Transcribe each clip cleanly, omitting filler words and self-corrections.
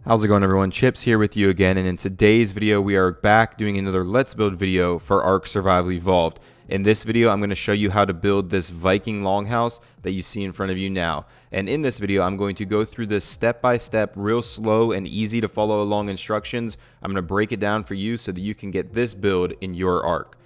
How's it going, everyone? Chips here with you again, and in today's video we are back doing another Let's Build video for Ark Survival Evolved. In this video I'm going to show you how to build this Viking longhouse that you see in front of you now. And in this video I'm going to go through this step by step, real slow and easy to follow along instructions. I'm going to break it down for you so that you can get this build in your Ark.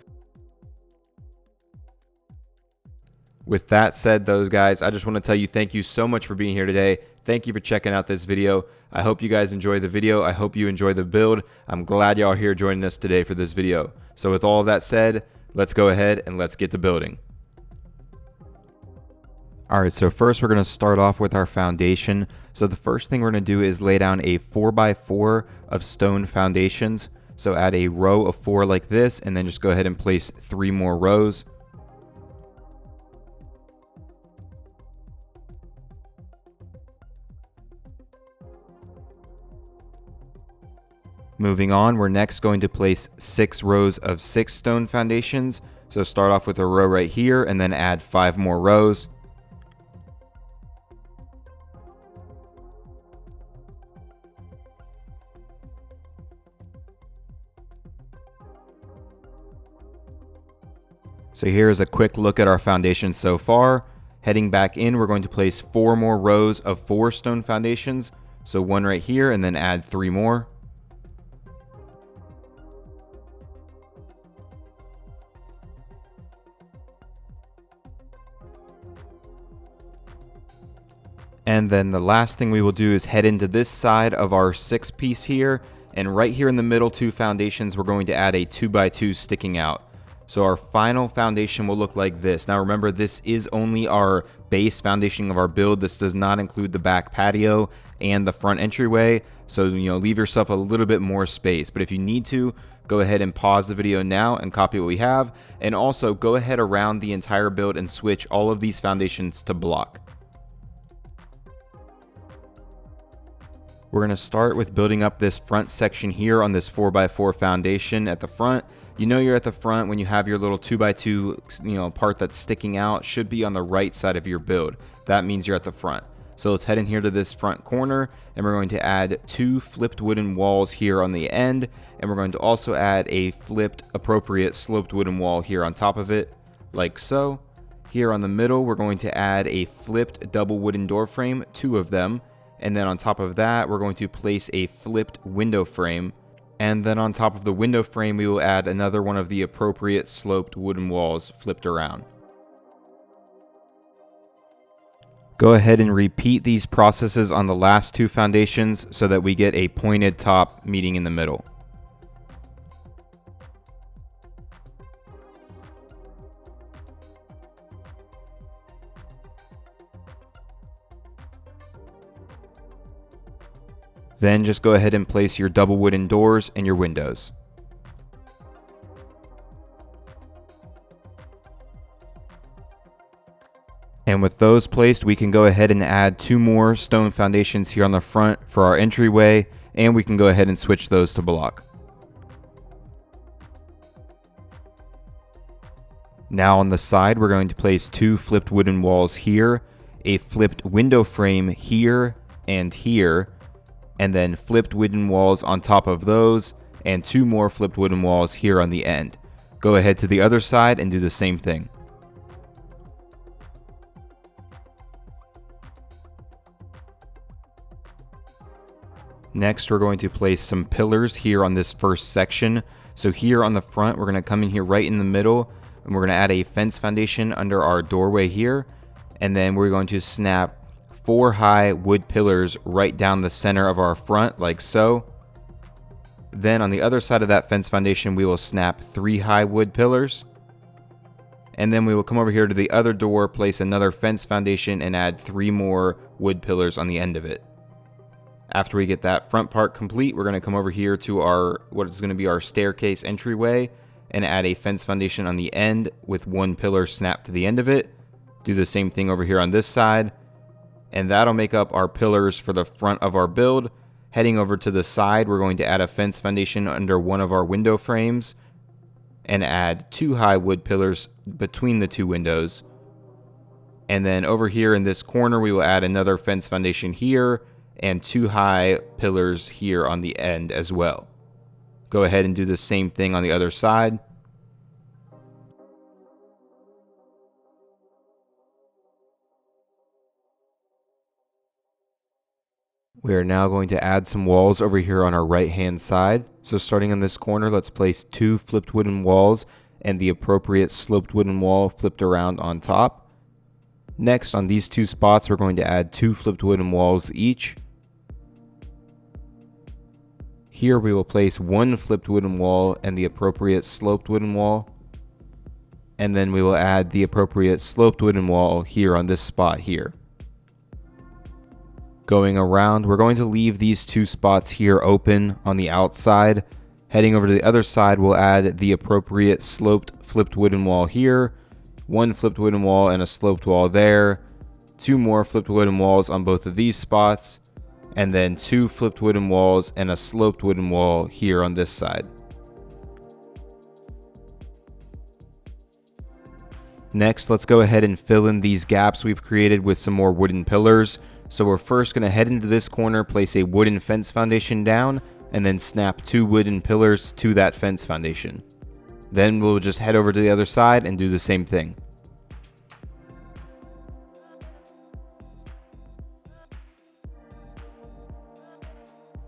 With that said though, guys, I just want to tell you thank you so much for being here today. Thank you for checking out this video. I hope you guys enjoy the video. I hope you enjoy the build. I'm glad y'all are here joining us today for this video. So with all of that said, let's go ahead and let's get to building. Alright, so first we're going to start off with our foundation. So the first thing we're going to do is lay down a 4x4 of stone foundations. So add a row of 4 like this, and then just go ahead and place 3 more rows. Moving on, we're next going to place 6 rows of 6 stone foundations. So start off with a row right here and then add 5 more rows. So here is a quick look at our foundation so far. Heading back in, we're going to place 4 more rows of 4 stone foundations. So 1 right here and then add 3 more. And then the last thing we will do is head into this side of our 6 piece here, and right here in the middle 2 foundations we're going to add a 2x2 sticking out. So our final foundation will look like this. Now remember, this is only our base foundation of our build. This does not include the back patio and the front entryway, so leave yourself a little bit more space. But if you need to, go ahead and pause the video now and copy what we have, and also go ahead around the entire build and switch all of these foundations to block. We're going to start with building up this front section here on this 4x4 foundation at the front. You know you're at the front when you have your little 2x2 part that's sticking out. Should be on the right side of your build. That means you're at the front. So let's head in here to this front corner, and we're going to add 2 flipped wooden walls here on the end, and we're going to also add a flipped appropriate sloped wooden wall here on top of it, like so. Here on the middle we're going to add a flipped double wooden door frame, 2 of them. And then on top of that, we're going to place a flipped window frame. And then on top of the window frame, we will add another one of the appropriate sloped wooden walls flipped around. Go ahead and repeat these processes on the last 2 foundations so that we get a pointed top meeting in the middle. Then just go ahead and place your double wooden doors and your windows. And with those placed, we can go ahead and add 2 more stone foundations here on the front for our entryway, and we can go ahead and switch those to block. Now on the side, we're going to place 2 flipped wooden walls here, a flipped window frame here and here, and then flipped wooden walls on top of those, and 2 more flipped wooden walls here on the end. Go ahead to the other side and do the same thing. Next, we're going to place some pillars here on this first section. So here on the front, we're going to come in here right in the middle, and we're going to add a fence foundation under our doorway here, and then we're going to snap 4 high wood pillars right down the center of our front, like so. Then on the other side of that fence foundation, we will snap 3 high wood pillars. And then we will come over here to the other door, place another fence foundation, and add 3 more wood pillars on the end of it. After we get that front part complete, we're going to come over here to our what is going to be our staircase entryway and add a fence foundation on the end with 1 pillar snapped to the end of it. Do the same thing over here on this side. And that'll make up our pillars for the front of our build. Heading over to the side, we're going to add a fence foundation under one of our window frames and add 2 high wood pillars between the 2 windows. And then over here in this corner, we will add another fence foundation here and 2 high pillars here on the end as well. Go ahead and do the same thing on the other side. We are now going to add some walls over here on our right hand side. So starting on this corner, let's place 2 flipped wooden walls and the appropriate sloped wooden wall flipped around on top. Next, on these 2 spots, we're going to add 2 flipped wooden walls each. Here we will place 1 flipped wooden wall and the appropriate sloped wooden wall. And then we will add the appropriate sloped wooden wall here on this spot here. Going around, we're going to leave these 2 spots here open on the outside. Heading over to the other side, we'll add the appropriate sloped flipped wooden wall here, 1 flipped wooden wall and a sloped wall there, 2 more flipped wooden walls on both of these spots, and then 2 flipped wooden walls and a sloped wooden wall here on this side. Next, let's go ahead and fill in these gaps we've created with some more wooden pillars. So we're first going to head into this corner, place a wooden fence foundation down, and then snap 2 wooden pillars to that fence foundation. Then we'll just head over to the other side and do the same thing.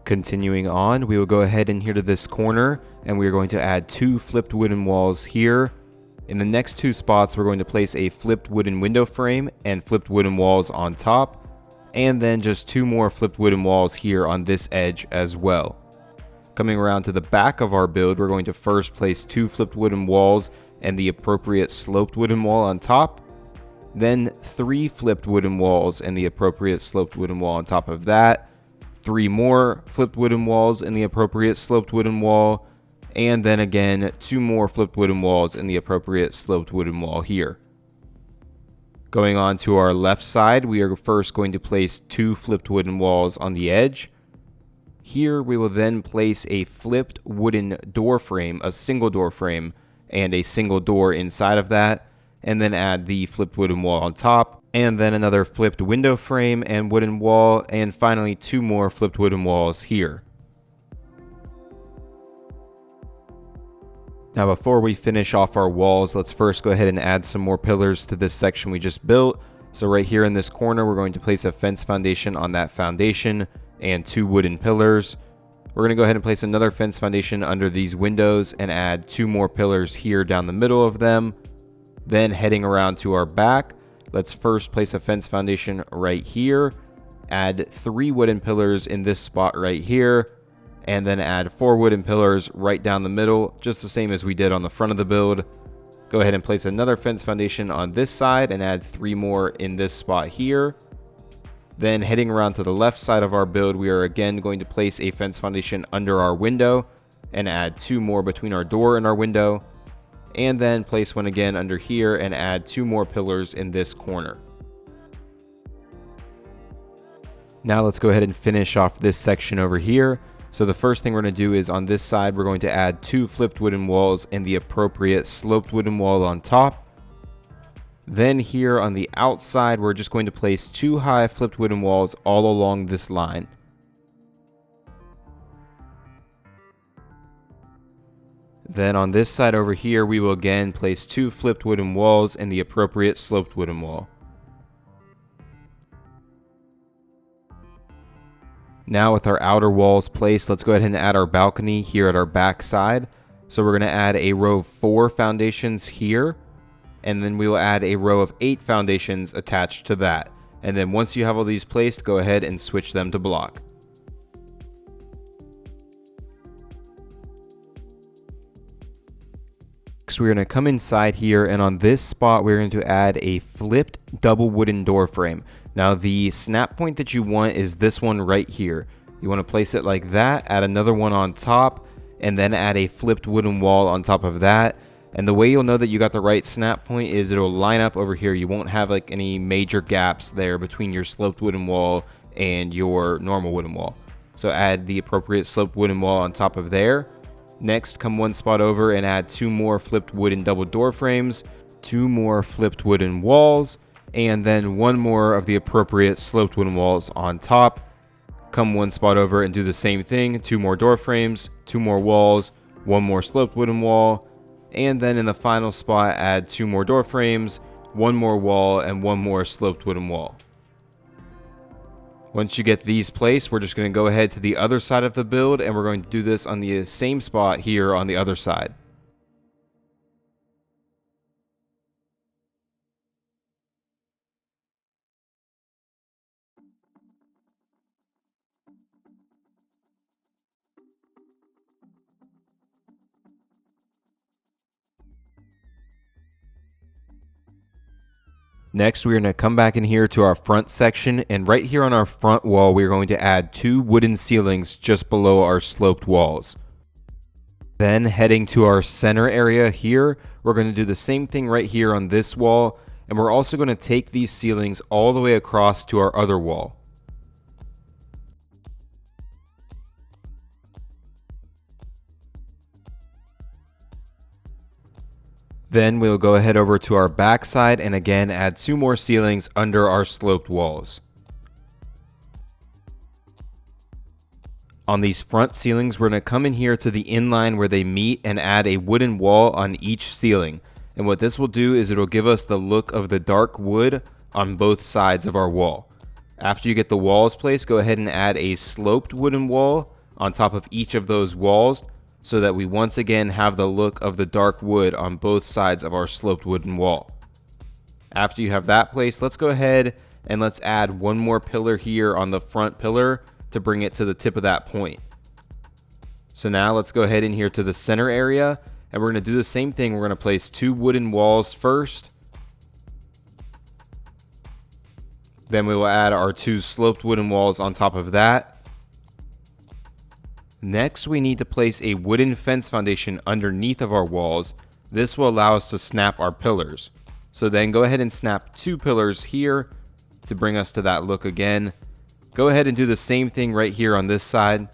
Continuing on, we will go ahead and here to this corner, and we are going to add 2 flipped wooden walls here. In the next 2 spots, we're going to place a flipped wooden window frame and flipped wooden walls on top, and then just 2 more flipped wooden walls here on this edge as well. Coming around to the back of our build, we're going to first place 2 flipped wooden walls and the appropriate sloped wooden wall on top, then 3 flipped wooden walls and the appropriate sloped wooden wall on top of that, 3 more flipped wooden walls and the appropriate sloped wooden wall, and then again 2 more flipped wooden walls and the appropriate sloped wooden wall here. Going on to our left side, we are first going to place 2 flipped wooden walls on the edge. Here we will then place a flipped wooden door frame, a single door frame, and a single door inside of that, and then add the flipped wooden wall on top, and then another flipped window frame and wooden wall, and finally 2 more flipped wooden walls here. Now before we finish off our walls, let's first go ahead and add some more pillars to this section we just built. So right here in this corner, we're going to place a fence foundation on that foundation and 2 wooden pillars. We're going to go ahead and place another fence foundation under these windows and add 2 more pillars here down the middle of them. Then heading around to our back, let's first place a fence foundation right here, add 3 wooden pillars in this spot right here, and then add 4 wooden pillars right down the middle, just the same as we did on the front of the build. Go ahead and place another fence foundation on this side and add 3 more in this spot here. Then heading around to the left side of our build, we are again going to place a fence foundation under our window and add 2 more between our door and our window, and then place one again under here and add 2 more pillars in this corner. Now let's go ahead and finish off this section over here. So the first thing we're going to do is on this side, we're going to add 2 flipped wooden walls and the appropriate sloped wooden wall on top. Then here on the outside, we're just going to place 2 high flipped wooden walls all along this line. Then on this side over here, we will again place 2 flipped wooden walls and the appropriate sloped wooden wall. Now with our outer walls placed, let's go ahead and add our balcony here at our back side. So we're going to add a row of 4 foundations here, and then we will add a row of 8 foundations attached to that. And then once you have all these placed, go ahead and switch them to block. Next, we're going to come inside here, and on this spot, we're going to add a flipped double wooden door frame. Now the snap point that you want is this one right here. You want to place it like that, add another one on top, and then add a flipped wooden wall on top of that. And the way you'll know that you got the right snap point is it'll line up over here. You won't have like any major gaps there between your sloped wooden wall and your normal wooden wall. So add the appropriate sloped wooden wall on top of there. Next, come one spot over and add 2 more flipped wooden double door frames, 2 more flipped wooden walls, and then 1 more of the appropriate sloped wooden walls on top. come one spot over and do the same thing. 2 more door frames, 2 more walls, 1 more sloped wooden wall, and then in the final spot add 2 more door frames, 1 more wall, and 1 more sloped wooden wall. Once you get these placed, we're just going to go ahead to the other side of the build, and we're going to do this on the same spot here on the other side. Next, we're going to come back in here to our front section, and right here on our front wall, we're going to add 2 wooden ceilings just below our sloped walls. Then heading to our center area here, we're going to do the same thing right here on this wall, and we're also going to take these ceilings all the way across to our other wall. Then we'll go ahead over to our back side and again add 2 more ceilings under our sloped walls. On these front ceilings, we're going to come in here to the inline where they meet and add a wooden wall on each ceiling. And what this will do is it'll give us the look of the dark wood on both sides of our wall. After you get the walls placed, go ahead and add a sloped wooden wall on top of each of those walls, so that we once again have the look of the dark wood on both sides of our sloped wooden wall. After you have that placed, let's go ahead and let's add 1 more pillar here on the front pillar to bring it to the tip of that point. So now let's go ahead in here to the center area, and we're going to do the same thing. We're going to place 2 wooden walls first. Then we will add our 2 sloped wooden walls on top of that. Next, we need to place a wooden fence foundation underneath of our walls. This will allow us to snap our pillars. So then go ahead and snap 2 pillars here to bring us to that look again. Go ahead and do the same thing right here on this side.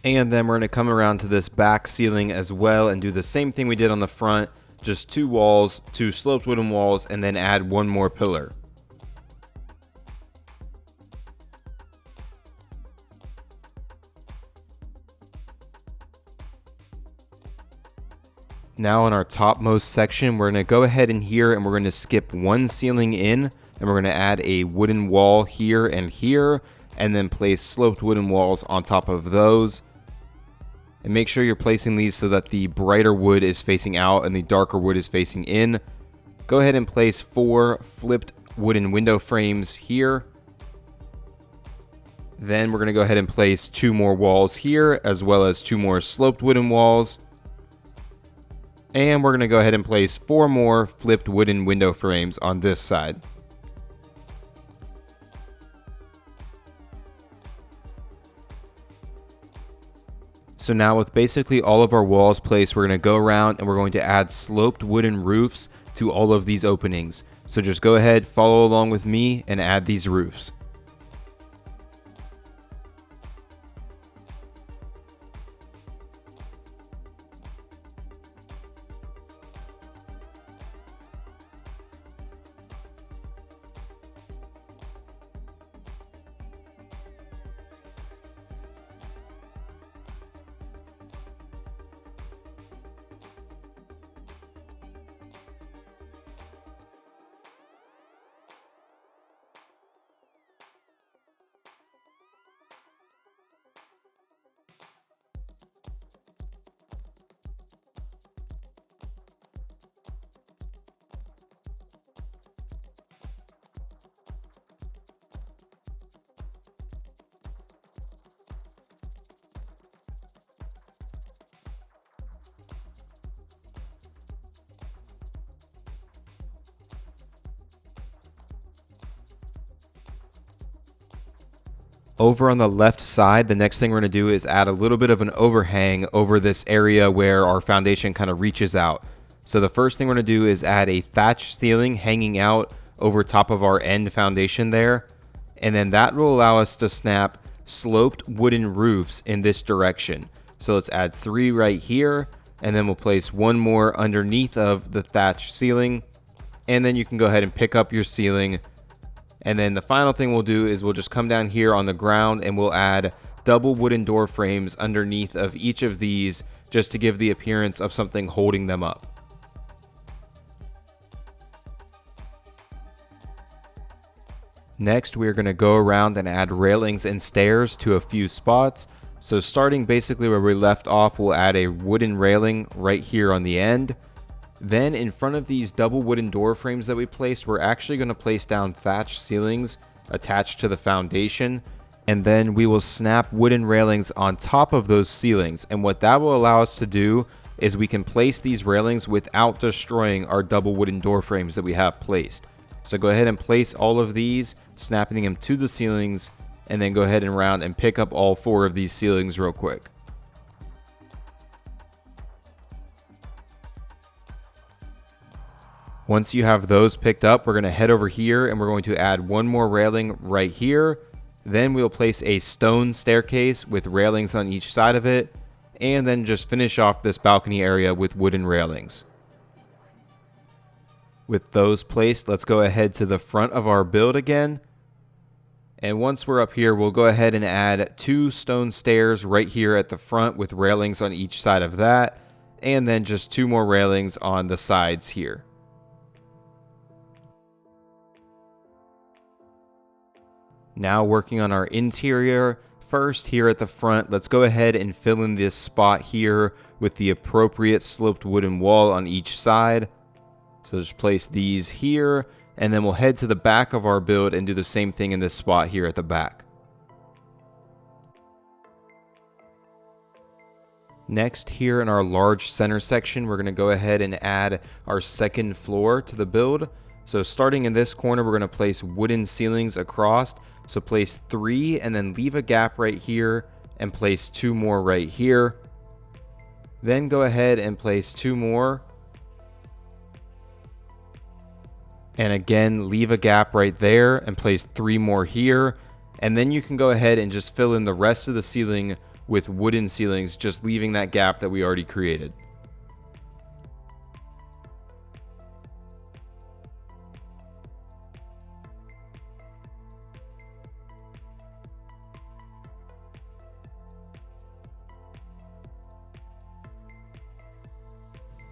And then we're going to come around to this back ceiling as well and do the same thing we did on the front, just 2 walls, 2 sloped wooden walls, and then add 1 more pillar. Now on our topmost section, we're going to go ahead in here and we're going to skip 1 ceiling in, and we're going to add a wooden wall here, and then place sloped wooden walls on top of those. And make sure you're placing these so that the brighter wood is facing out and the darker wood is facing in. Go ahead and place 4 flipped wooden window frames here. Then we're going to go ahead and place 2 more walls here, as well as 2 more sloped wooden walls. And we're going to go ahead and place 4 more flipped wooden window frames on this side. So now with basically all of our walls placed, we're going to go around and we're going to add sloped wooden roofs to all of these openings. So just go ahead, follow along with me and add these roofs. Over on the left side, the next thing we're going to do is add a little bit of an overhang over this area where our foundation kind of reaches out. So the first thing we're going to do is add a thatch ceiling hanging out over top of our end foundation there. And then that will allow us to snap sloped wooden roofs in this direction. So let's add 3 right here, and then we'll place 1 more underneath of the thatch ceiling, and then you can go ahead and pick up your ceiling. And then the final thing we'll do is we'll just come down here on the ground and we'll add double wooden door frames underneath of each of these, just to give the appearance of something holding them up. Next, we're going to go around and add railings and stairs to a few spots. So starting basically where we left off, we'll add a wooden railing right here on the end. Then in front of these double wooden door frames that we placed, we're actually going to place down thatch ceilings attached to the foundation. And then we will snap wooden railings on top of those ceilings. And what that will allow us to do is we can place these railings without destroying our double wooden door frames that we have placed. So go ahead and place all of these, snapping them to the ceilings, and then go ahead and round and pick up all 4 of these ceilings real quick. Once you have those picked up, we're going to head over here and we're going to add 1 more railing right here. Then we'll place a stone staircase with railings on each side of it, and then just finish off this balcony area with wooden railings. With those placed, let's go ahead to the front of our build again. And once we're up here, we'll go ahead and add 2 stone stairs right here at the front with railings on each side of that, and then just 2 more railings on the sides here. Now working on our interior, first here at the front, let's go ahead and fill in this spot here with the appropriate sloped wooden wall on each side. So just place these here, and then we'll head to the back of our build and do the same thing in this spot here at the back. Next, here in our large center section, we're going to go ahead and add our second floor to the build. So starting in this corner, we're going to place wooden ceilings across. So place 3 and then leave a gap right here and place 2 more right here. Then go ahead and place 2 more. And again, leave a gap right there and place 3 more here. And then you can go ahead and just fill in the rest of the ceiling with wooden ceilings, just leaving that gap that we already created.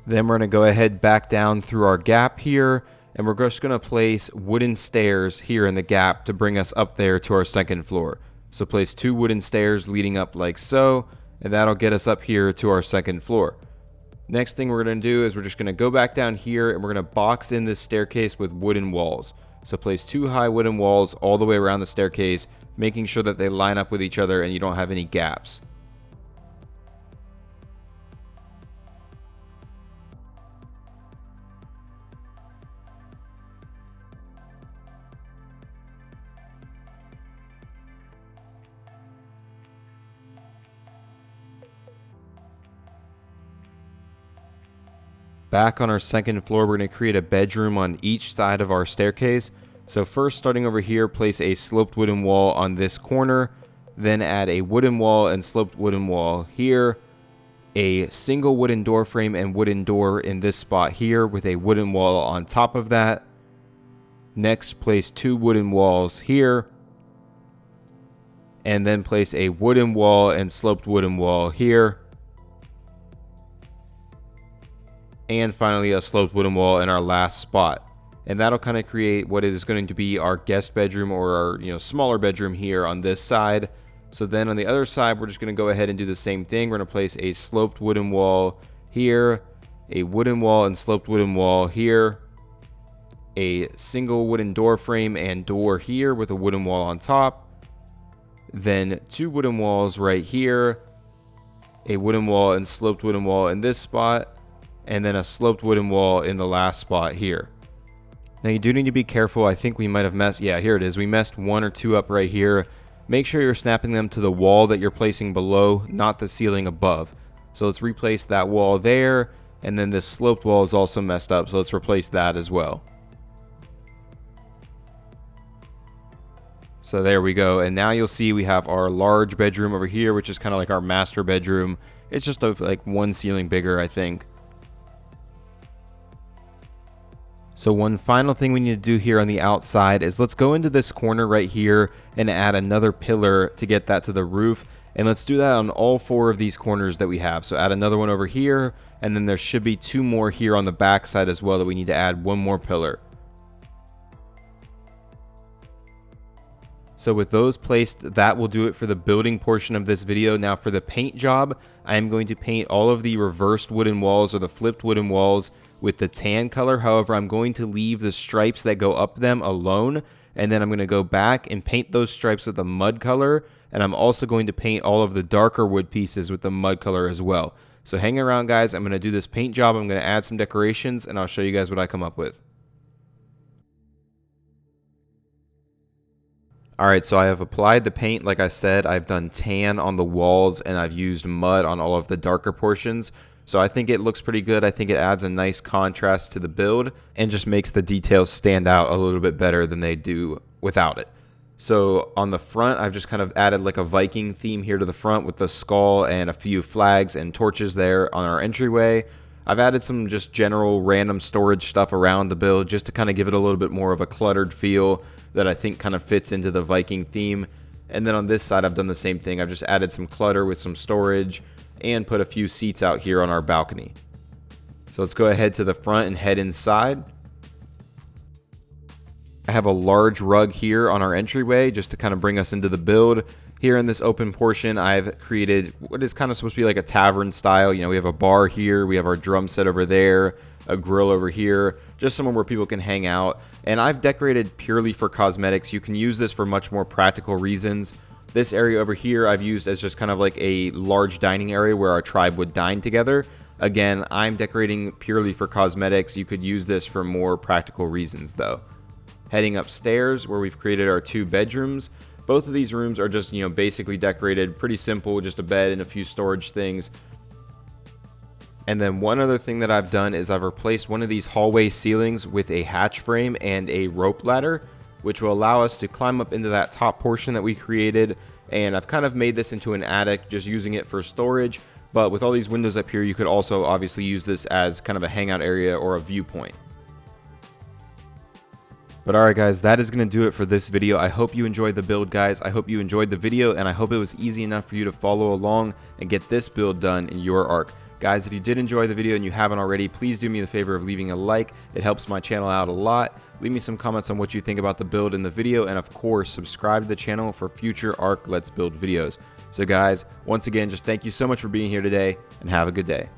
Then we're going to go ahead back down through our gap here, and we're just going to place wooden stairs here in the gap to bring us up there to our second floor. So place 2 wooden stairs leading up like so, and that'll get us up here to our second floor. Next thing we're going to do is we're just going to go back down here and we're going to box in this staircase with wooden walls. So place 2 high wooden walls all the way around the staircase, making sure that they line up with each other and you don't have any gaps. Back on our second floor, we're going to create a bedroom on each side of our staircase. So first, starting over here, place a sloped wooden wall on this corner, then add a wooden wall and sloped wooden wall here, a single wooden door frame and wooden door in this spot here with a wooden wall on top of that. Next, place 2 wooden walls here, and then place a wooden wall and sloped wooden wall here. And finally a sloped wooden wall in our last spot. And that'll kind of create what is going to be our guest bedroom, or our smaller bedroom here on this side. So then on the other side, we're just going to go ahead and do the same thing. We're going to place a sloped wooden wall here, a wooden wall and sloped wooden wall here, a single wooden door frame and door here with a wooden wall on top, then 2 wooden walls right here, a wooden wall and sloped wooden wall in this spot, and then a sloped wooden wall in the last spot here. Now you do need to be careful. I think we might have messed, yeah, here it is. We messed 1 or 2 up right here. Make sure you're snapping them to the wall that you're placing below, not the ceiling above. So let's replace that wall there, and then this sloped wall is also messed up, so let's replace that as well. So there we go, and now you'll see we have our large bedroom over here, which is kind of like our master bedroom. It's just like one ceiling bigger, I think. So one final thing we need to do here on the outside is let's go into this corner right here and add another pillar to get that to the roof. And let's do that on all 4 of these corners that we have. So add another one over here, and then there should be 2 more here on the back side as well that we need to add 1 more pillar. So with those placed, that will do it for the building portion of this video. Now for the paint job, I am going to paint all of the reversed wooden walls or the flipped wooden walls with the tan color. However, I'm going to leave the stripes that go up them alone, and then I'm going to go back and paint those stripes with the mud color, and I'm also going to paint all of the darker wood pieces with the mud color as well. So hang around, guys. I'm going to do this paint job. I'm going to add some decorations, and I'll show you guys what I come up with. Alright, so I have applied the paint. Like I said, I've done tan on the walls and I've used mud on all of the darker portions. So I think it looks pretty good. I think it adds a nice contrast to the build and just makes the details stand out a little bit better than they do without it. So on the front, I've just kind of added like a Viking theme here to the front with the skull and a few flags and torches there on our entryway. I've added some just general random storage stuff around the build just to kind of give it a little bit more of a cluttered feel that I think kind of fits into the Viking theme. And then on this side, I've done the same thing. I've just added some clutter with some storage and put a few seats out here on our balcony. So let's go ahead to the front and head inside. I have a large rug here on our entryway just to kind of bring us into the build. Here in this open portion, I've created what is kind of supposed to be like a tavern style. You know, we have a bar here, we have our drum set over there, a grill over here, just somewhere where people can hang out. And I've decorated purely for cosmetics. You can use this for much more practical reasons. This area over here I've used as just kind of like a large dining area where our tribe would dine together. Again, I'm decorating purely for cosmetics. You could use this for more practical reasons though. Heading upstairs where we've created our 2 bedrooms. Both of these rooms are just, you know, basically decorated pretty simple, just a bed and a few storage things. And then one other thing that I've done is I've replaced one of these hallway ceilings with a hatch frame and a rope ladder, which will allow us to climb up into that top portion that we created. And I've kind of made this into an attic, just using it for storage. But with all these windows up here, you could also obviously use this as kind of a hangout area or a viewpoint. But alright guys, that is going to do it for this video. I hope you enjoyed the build, guys. I hope you enjoyed the video, and I hope it was easy enough for you to follow along and get this build done in your arc. Guys, if you did enjoy the video and you haven't already, please do me the favor of leaving a like. It helps my channel out a lot. Leave me some comments on what you think about the build in the video, and of course, subscribe to the channel for future Arc Let's Build videos. So guys, once again, just thank you so much for being here today, and have a good day.